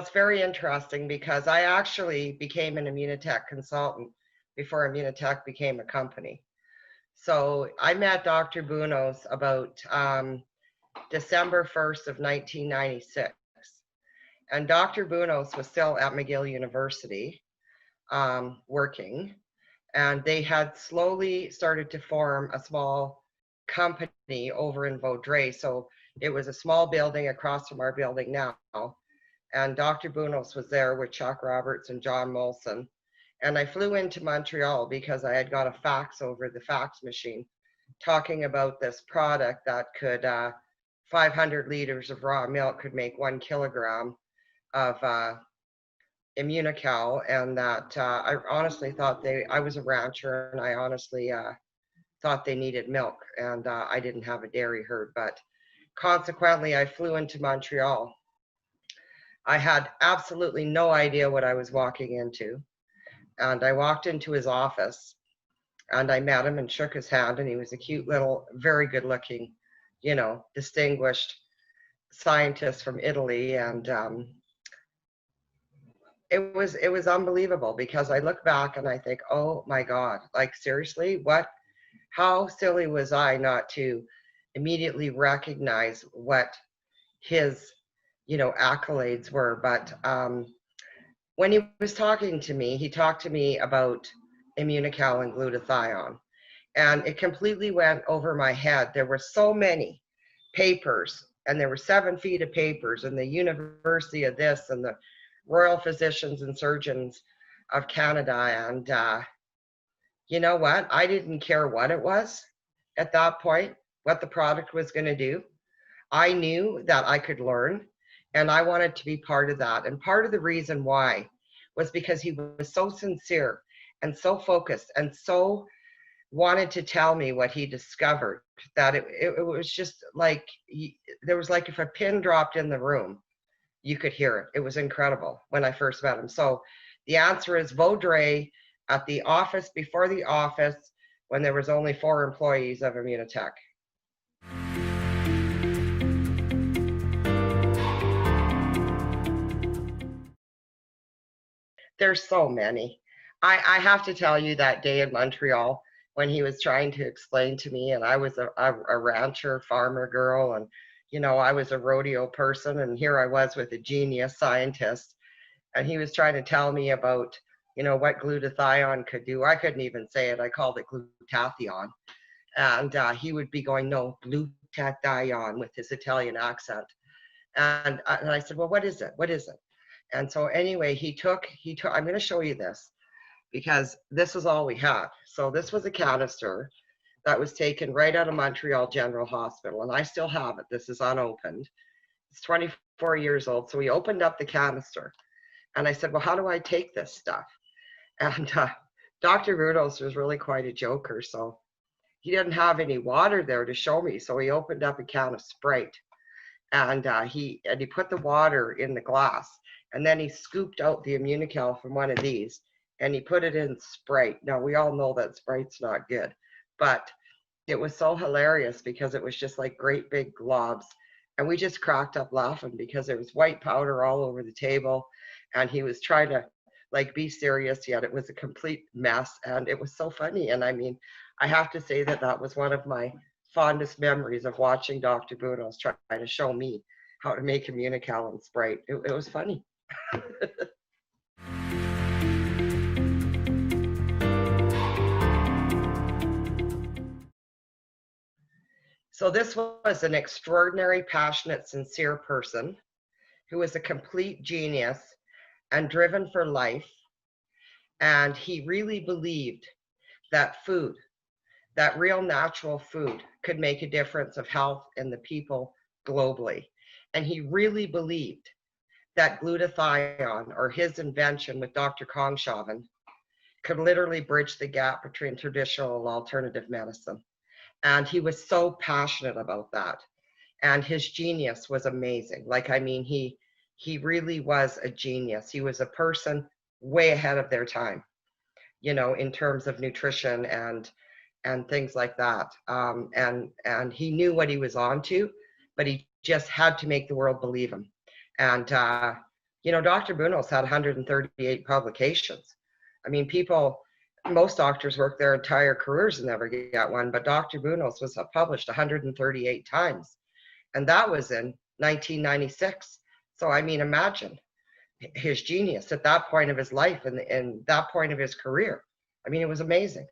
it's very interesting because I actually became an Immunotec consultant before Immunotec became a company. So I met Dr. Bounous about December 1st of 1996. And Dr. Bounous was still at McGill University working. And they had slowly started to form a small company over in Vaudreuil. So it was a small building across from our building now. And Dr. Bounous was there with Chuck Roberts and John Molson. And I flew into Montreal because I had got a fax over the fax machine talking about this product that could, 500 liters of raw milk could make 1 kilogram of Immunocal, and that I honestly thought I was a rancher, and I honestly thought they needed milk, and I didn't have a dairy herd, but consequently I flew into Montreal. I had absolutely no idea what I was walking into, and I walked into his office, and I met him and shook his hand, and he was a cute little, very good looking, you know, distinguished scientist from Italy, and it was unbelievable because I look back and I think, oh my God, like seriously, how silly was I not to immediately recognize what his, you know, accolades were. But when he was talking to me, he talked to me about Immunocal and glutathione, and it completely went over my head. There were so many papers, and there were 7 feet of papers, and the University of this and the Royal Physicians and Surgeons of Canada, and you know what? I didn't care what it was at that point, what the product was going to do. I knew that I could learn, and I wanted to be part of that. And part of the reason why was because he was so sincere and so focused and so wanted to tell me what he discovered, that it was just like, there was like if a pin dropped in the room, you could hear it. It was incredible when I first met him. So the answer is Vaudreuil, at the office before the office, when there was only 4 employees of Immunotec. There's so many. I have to tell you, that day in Montreal when he was trying to explain to me, and I was a rancher farmer girl, and you know, I was a rodeo person, and here I was with a genius scientist, and he was trying to tell me about, you know, what glutathione could do. I couldn't even say it. I called it glutathione. And he would be going, no, glutathione, with his Italian accent. And I said, well, what is it? What is it? And so anyway, he took, I'm going to show you this because this is all we had. So this was a canister that was taken right out of Montreal General Hospital, and I still have it. This is unopened. It's 24 years old. So we opened up the canister, and I said, well, how do I take this stuff? And Dr. Bounous was really quite a joker, so he didn't have any water there to show me. So he opened up a can of Sprite, and he put the water in the glass, and then he scooped out the Immunocal from one of these, and he put it in Sprite. Now, we all know that Sprite's not good, but it was so hilarious because it was just like great big globs. And we just cracked up laughing because there was white powder all over the table, and he was trying to like be serious, yet it was a complete mess, and it was so funny. And I mean, I have to say that that was one of my fondest memories of watching Dr. Bounous try to show me how to make Immunocal and Sprite. It was funny. So this was an extraordinary, passionate, sincere person who was a complete genius and driven for life. And he really believed that food, that real natural food, could make a difference of health in the people globally. And he really believed that glutathione, or his invention with Dr. Kongshaven, could literally bridge the gap between traditional and alternative medicine. And he was so passionate about that. And his genius was amazing. Like, I mean, he really was a genius. He was a person way ahead of their time, you know, in terms of nutrition and things like that. And he knew what he was on to, but he just had to make the world believe him. And You know, Dr. Bounous had 138 publications. I mean, most doctors work their entire careers and never get one, but Dr. Bounous was published 138 times. And that was in 1996. So, I mean, imagine his genius at that point of his life and that point of his career. I mean, it was amazing.